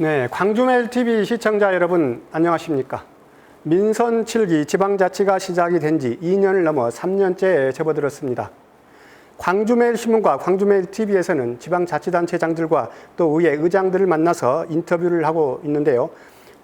네, 광주메일TV 시청자 여러분 안녕하십니까? 민선 7기 지방자치가 시작이 된 지 2년을 넘어 3년째에 접어들었습니다. 광주메일신문과 광주메일TV에서는 지방자치단체장들과 또 의회 의장들을 만나서 인터뷰를 하고 있는데요.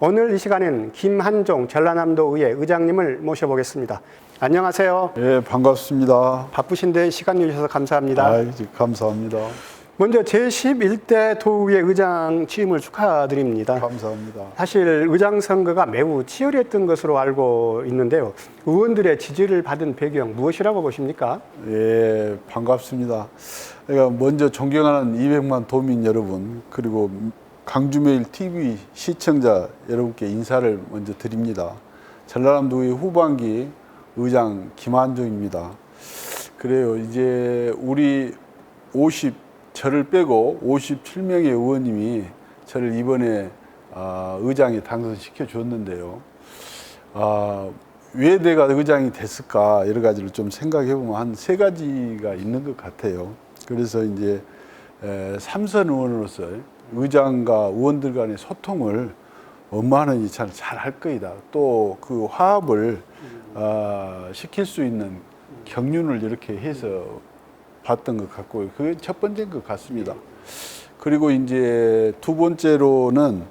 오늘 이 시간에는 김한종 전라남도 의회 의장님을 모셔보겠습니다. 안녕하세요. 예, 반갑습니다. 바쁘신데 시간 내주셔서 감사합니다. 감사합니다. 먼저 제11대 도의회 의장 취임을 축하드립니다. 감사합니다. 사실 의장 선거가 매우 치열했던 것으로 알고 있는데요. 의원들의 지지를 받은 배경 무엇이라고 보십니까? 예, 반갑습니다. 그러니까 먼저 존경하는 200만 도민 여러분, 그리고 광주메일TV 시청자 여러분께 인사를 먼저 드립니다. 전라남도의 후반기 의장 김한종입니다. 그래요. 이제 우리 저를 빼고 57명의 의원님이 저를 이번에 의장에 당선시켜 줬는데요. 왜 내가 의장이 됐을까 여러 가지를 좀 생각해 보면 한 3가지가 있는 것 같아요. 그래서 이제 삼선 의원으로서 의장과 의원들 간의 소통을 원만히 잘 할 거이다. 또 그 화합을 시킬 수 있는 경륜을 이렇게 해서 봤던 것 같고요. 그게 첫 번째인 것 같습니다. 그리고 이제 두 번째로는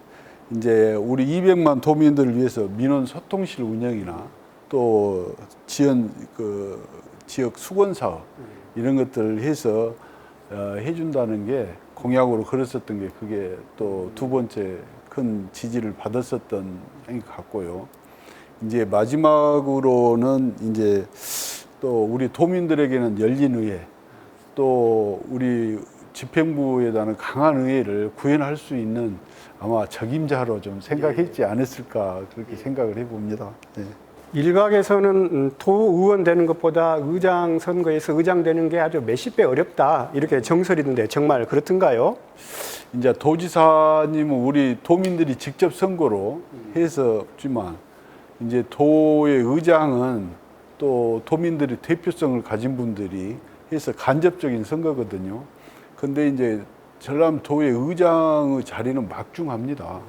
이제 우리 200만 도민들을 위해서 민원 소통실 운영이나 또 지역 수건 사업 이런 것들을 해서 해준다는 게 공약으로 걸었었던 게 그게 또 두 번째 큰 지지를 받았었던 것 같고요. 이제 마지막으로는 이제 또 우리 도민들에게는 열린 의회, 또 우리 집행부에다는 강한 의회를 구현할 수 있는 아마 적임자로 좀 생각했지 않았을까 그렇게 생각을 해봅니다. 네. 일각에서는 도의원 되는 것보다 의장 선거에서 의장 되는 게 아주 몇십 배 어렵다 이렇게 정설이던데 정말 그렇던가요? 이제 도지사님은 우리 도민들이 직접 선거로 했었지만 이제 도의 의장은 또 도민들의 대표성을 가진 분들이 해서 간접적인 선거거든요. 근데 이제 전남도의 의장의 자리는 막중합니다.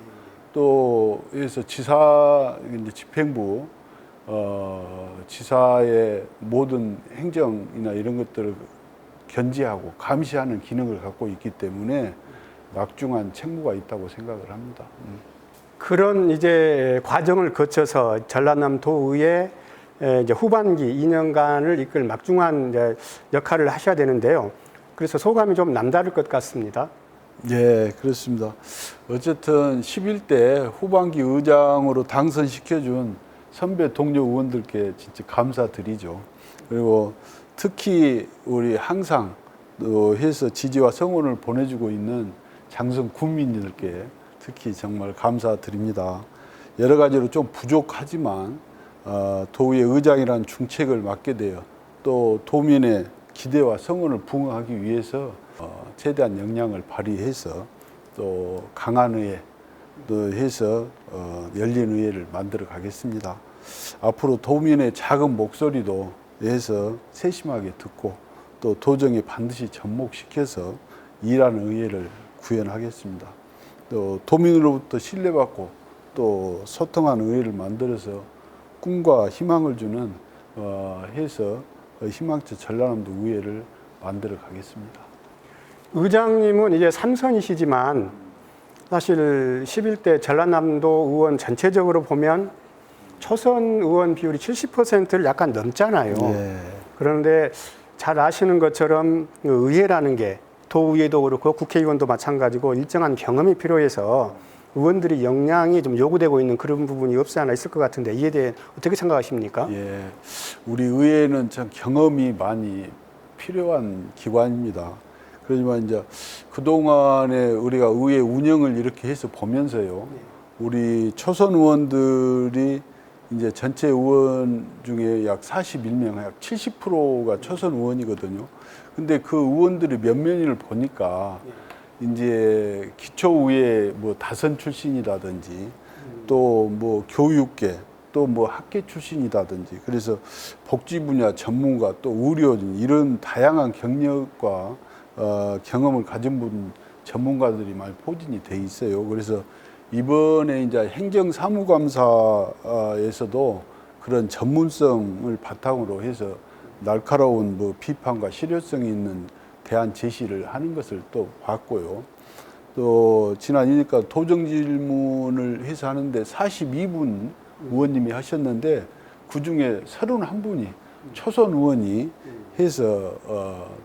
또 해서 지사 이제 집행부 지사의 모든 행정이나 이런 것들을 견지하고 감시하는 기능을 갖고 있기 때문에 막중한 책무가 있다고 생각을 합니다. 그런 이제 과정을 거쳐서 전라남도의회 이제 후반기 2년간을 이끌 막중한 이제 역할을 하셔야 되는데요. 그래서 소감이 좀 남다를 것 같습니다. 예, 그렇습니다. 어쨌든 11대 후반기 의장으로 당선시켜준 선배 동료 의원들께 진짜 감사드리죠. 그리고 특히 우리 항상 해서 지지와 성원을 보내주고 있는 장성 군민들께 특히 정말 감사드립니다. 여러 가지로 좀 부족하지만 도의회 의장이라는 중책을 맡게 되어 또 도민의 기대와 성원을 부응하기 위해서 최대한 역량을 발휘해서 또 강한 의회 또 해서 열린 의회를 만들어 가겠습니다. 앞으로 도민의 작은 목소리도 해서 세심하게 듣고 또 도정에 반드시 접목시켜서 일하는 의회를 구현하겠습니다. 또 도민으로부터 신뢰받고 또 소통하는 의회를 만들어서 꿈과 희망을 주는 해서 희망차 전라남도 의회를 만들어 가겠습니다. 의장님은 이제 3선이시지만 사실 11대 전라남도 의원 전체적으로 보면 초선 의원 비율이 70%를 약간 넘잖아요. 네. 그런데 잘 아시는 것처럼 의회라는 게 도의회도 그렇고 국회의원도 마찬가지고 일정한 경험이 필요해서 의원들이 역량이 좀 요구되고 있는 그런 부분이 없지 않아 있을 것 같은데 이에 대해 어떻게 생각하십니까? 예, 우리 의회는 참 경험이 많이 필요한 기관입니다. 그렇지만 이제 그동안에 우리가 의회 운영을 이렇게 해서 보면서요, 우리 초선 의원들이 이제 전체 의원 중에 약 41명, 약 70%가 초선 의원이거든요. 근데 그 의원들이 몇 명을 보니까 이제 기초의회 뭐 다선 출신이라든지 또 뭐 교육계 또 뭐 학계 출신이라든지 그래서 복지 분야 전문가 또 의료진 이런 다양한 경력과 경험을 가진 분 전문가들이 많이 포진이 돼 있어요. 그래서 이번에 이제 행정사무감사에서도 그런 전문성을 바탕으로 해서 날카로운 뭐 비판과 실효성이 있는 대안 제시를 하는 것을 또 봤고요. 또 지난이니까 도정 질문을 해서 하는데 42분 의원님이 하셨는데 그중에 31분이 초선 의원이 해서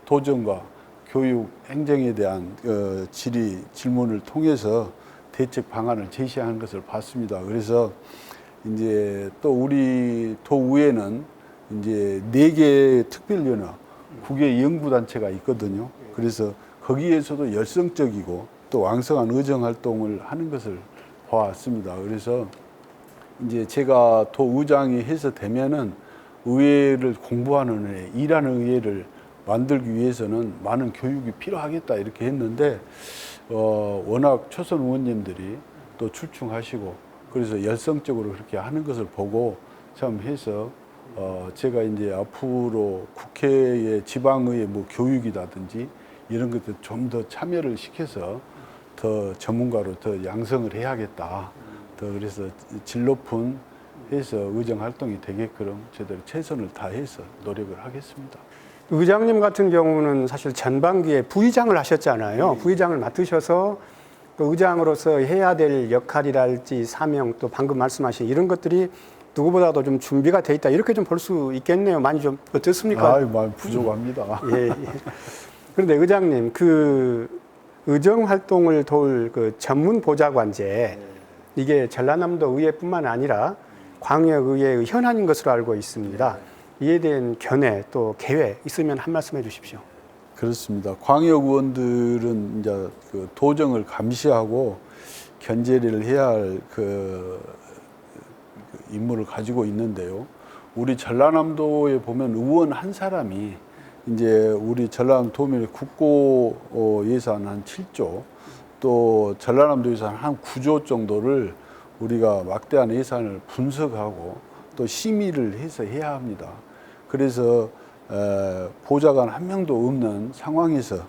도정과 교육 행정에 대한 질의를 통해서 대책 방안을 제시하는 것을 봤습니다. 그래서 이제 또 우리 도의회는 이제 4개 특별위원회, 9개 연구단체가 있거든요. 그래서 거기에서도 열성적이고 또 왕성한 의정 활동을 하는 것을 봐왔습니다. 그래서 이제 제가 도의장이 해서 되면은 의회를 공부하는 의회, 일하는 의회를 만들기 위해서는 많은 교육이 필요하겠다 이렇게 했는데 워낙 초선 의원님들이 또 출중하시고 그래서 열성적으로 그렇게 하는 것을 보고 참 해서 제가 이제 앞으로 국회의 지방의회 뭐 교육이라든지 이런 것들 좀 더 참여를 시켜서 더 전문가로 더 양성을 해야겠다. 더 그래서 질 높은 해서 의정 활동이 되게끔 제대로 최선을 다해서 노력을 하겠습니다. 의장님 같은 경우는 사실 전반기에 부의장을 하셨잖아요. 부의장을 맡으셔서 그 의장으로서 해야 될 역할이랄지 사명 또 방금 말씀하신 이런 것들이 누구보다도 좀 준비가 돼 있다 이렇게 좀 볼 수 있겠네요. 많이 좀 어떻습니까? 많이 부족합니다. 예, 예. 그런데 의장님 그 의정 활동을 도울 그 전문 보좌관제 이게 전라남도 의회뿐만 아니라 광역의회의 현안인 것으로 알고 있습니다. 이에 대한 견해 또 계획 있으면 한 말씀 해주십시오. 그렇습니다. 광역 의원들은 이제 그 도정을 감시하고 견제를 해야 할 그 임무를 가지고 있는데요. 우리 전라남도에 보면 의원 한 사람이 이제 우리 전라남도 도민의 국고 예산 한 7조 또 전라남도 예산 한 9조 정도를 우리가 막대한 예산을 분석하고 또 심의를 해서 해야 합니다. 그래서 보좌관 한 명도 없는 상황에서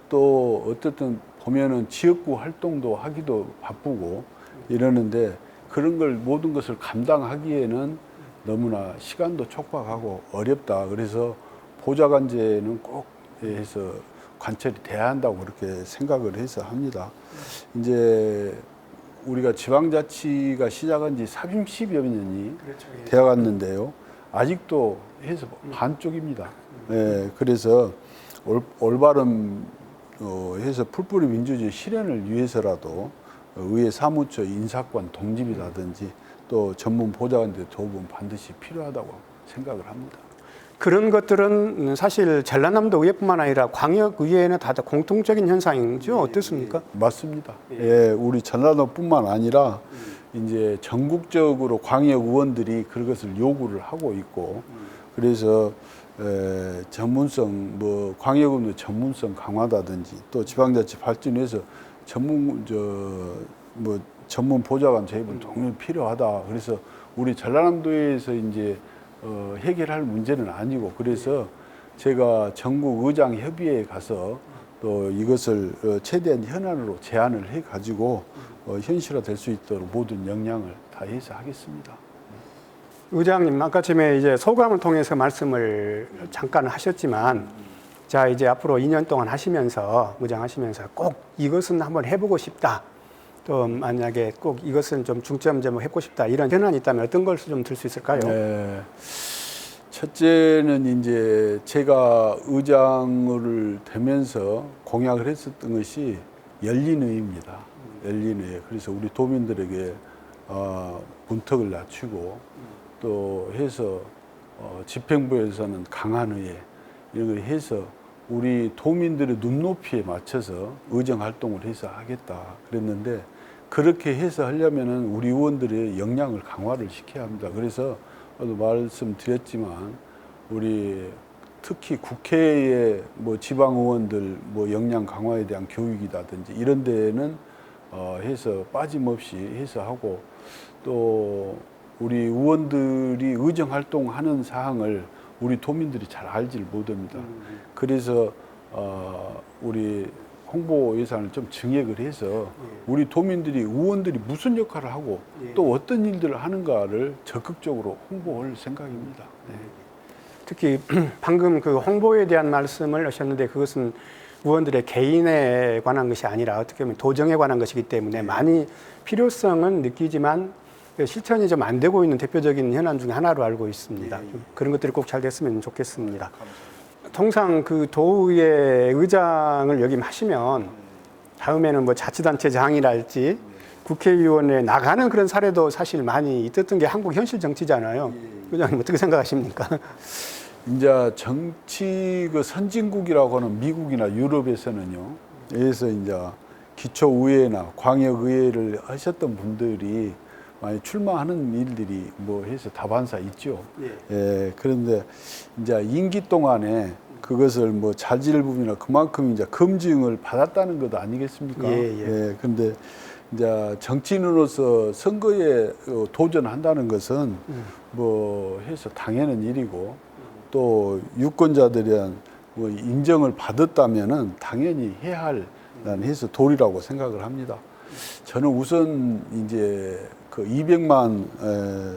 또 어쨌든 보면은 지역구 활동도 하기도 바쁘고 이러는데 그런 걸 모든 것을 감당하기에는 너무나 시간도 촉박하고 어렵다. 그래서 보좌관제는 꼭 해서 관철이 돼야 한다고 그렇게 생각을 해서 합니다. 이제 우리가 지방자치가 시작한 지 30여 년이 되어 갔는데요. 아직도 해서 반쪽입니다. 네, 그래서 올바른 해서 풀뿌리 민주주의 실현을 위해서라도 의회 사무처 인사권 독립이라든지 또 전문 보좌관들의 도움은 반드시 필요하다고 생각을 합니다. 그런 것들은 사실 전라남도 의회뿐만 아니라 광역의회는 다 공통적인 현상이죠. 어떻습니까? 맞습니다. 예, 우리 전라도뿐만 아니라 이제 전국적으로 광역 의원들이 그것을 요구를 하고 있고 그래서 전문성 뭐 광역의원의 전문성 강화다든지 또 지방자치 발전에서 전문 보좌관 제입은 동일 필요하다. 그래서 우리 전라남도에서 이제 해결할 문제는 아니고 그래서 제가 전국 의장 협의회에 가서 또 이것을 최대한 현안으로 제안을 해 가지고 현실화될 수 있도록 모든 역량을 다해서 하겠습니다. 의장님 아까쯤에 이제 소감을 통해서 말씀을 잠깐 하셨지만 자 이제 앞으로 2년 동안 하시면서 의장하시면서 꼭 이것은 한번 해보고 싶다. 또 만약에 꼭 이것은 좀 중점 좀 해보고 싶다 이런 현안이 있다면 어떤 걸 좀 들 수 있을까요? 네. 첫째는 이제 제가 의장을 되면서 공약을 했었던 것이 열린 의회입니다. 열린 의회. 그래서 우리 도민들에게 문턱을 낮추고 또 해서 집행부에서는 강한 의회 이런 걸 해서 우리 도민들의 눈높이에 맞춰서 의정 활동을 해서 하겠다 그랬는데 그렇게 해서 하려면은 우리 의원들의 역량을 강화를 시켜야 합니다. 그래서 말씀드렸지만 우리 특히 국회의 뭐 지방 의원들 뭐 역량 강화에 대한 교육이라든지 이런 데는 해서 빠짐없이 해서 하고 또 우리 의원들이 의정 활동하는 사항을 우리 도민들이 잘 알지를 못합니다. 그래서 우리 홍보 예산을 좀 증액을 해서 우리 도민들이 의원들이 무슨 역할을 하고 또 어떤 일들을 하는가를 적극적으로 홍보할 생각입니다. 네. 특히 방금 그 홍보에 대한 말씀을 하셨는데 그것은 의원들의 개인에 관한 것이 아니라 어떻게 보면 도정에 관한 것이기 때문에 많이 필요성은 느끼지만 실천이 좀 안 되고 있는 대표적인 현안 중에 하나로 알고 있습니다. 그런 것들이 꼭 잘 됐으면 좋겠습니다. 통상 그 도의회 의장을 역임하시면 다음에는 뭐 자치단체장이랄지 국회의원에 나가는 그런 사례도 사실 많이 있었던 게 한국 현실 정치잖아요. 의장님 어떻게 생각하십니까? 이제 정치 그 선진국이라고 하는 미국이나 유럽에서는요. 여기서 이제 기초의회나 광역의회를 하셨던 분들이 많이 출마하는 일들이 뭐 해서 다반사 있죠. 예, 그런데 이제 임기 동안에 그것을 뭐 자질부분이나 그만큼 이제 검증을 받았다는 것 아니겠습니까? 예. 근데 이제 정치인으로서 선거에 도전한다는 것은 뭐 해서 당연한 일이고 또 유권자들에 대한 뭐 인정을 받았다면은 당연히 해야 할 난 해서 도리라고 생각을 합니다. 저는 우선 이제 그 200만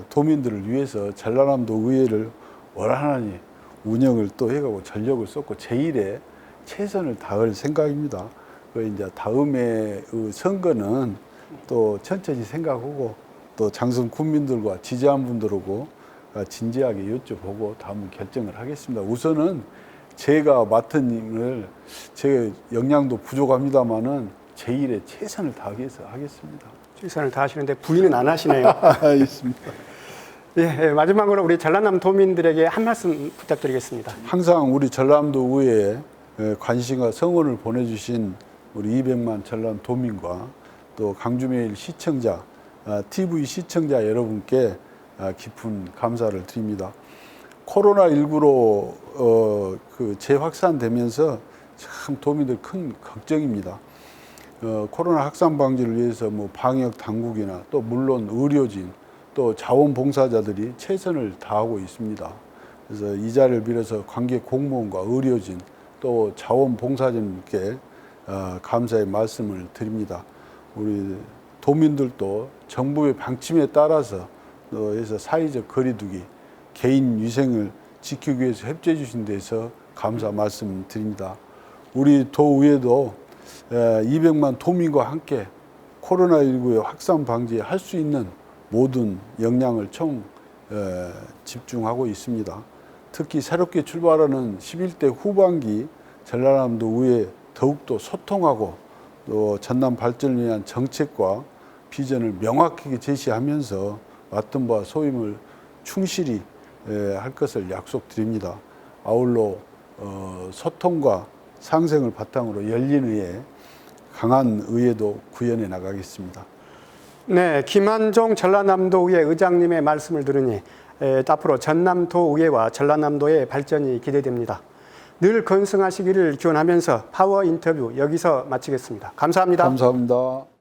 도민들을 위해서 전라남도 의회를 원활하게 운영을 또 해가고 전력을 쏟고 제1에 최선을 다할 생각입니다. 그 이제 다음에 선거는 또 천천히 생각하고 또 장성 국민들과 지지한 분들하고 진지하게 여쭤보고 다음 결정을 하겠습니다. 우선은 제가 맡은 일을 제 역량도 부족합니다만은 제1에 최선을 다해서 하겠습니다. 최선을 다하시는데 부인은 안 하시네요. 알겠습니다. 예, 마지막으로 우리 전라남 도민들에게 한 말씀 부탁드리겠습니다. 항상 우리 전라남도 의회에 관심과 성원을 보내주신 우리 200만 전라남 도민과 또 강주매일 시청자, TV 시청자 여러분께 깊은 감사를 드립니다. 코로나19로 그 재확산되면서 참 도민들 큰 걱정입니다. 코로나 확산 방지를 위해서 뭐 방역 당국이나 또 물론 의료진 또 자원봉사자들이 최선을 다하고 있습니다. 그래서 이 자리를 빌어서 관계 공무원과 의료진 또 자원봉사자님께 감사의 말씀을 드립니다. 우리 도민들도 정부의 방침에 따라서 또 해서 사회적 거리두기, 개인 위생을 지키기 위해서 협조해 주신 데서 감사 말씀드립니다. 우리 도의회도 200만 도민과 함께 코로나19의 확산 방지에 할 수 있는 모든 역량을 집중하고 있습니다. 특히 새롭게 출발하는 11대 후반기 전라남도 의회 더욱더 소통하고 또 전남 발전을 위한 정책과 비전을 명확하게 제시하면서 맡은 바와 소임을 충실히 할 것을 약속드립니다. 아울러 소통과 상생을 바탕으로 열린 의회, 강한 의회도 구현해 나가겠습니다. 네, 김한종 전라남도 의회 의장님의 말씀을 들으니 앞으로 전남도 의회와 전라남도의 발전이 기대됩니다. 늘 건승하시기를 기원하면서 파워 인터뷰 여기서 마치겠습니다. 감사합니다. 감사합니다.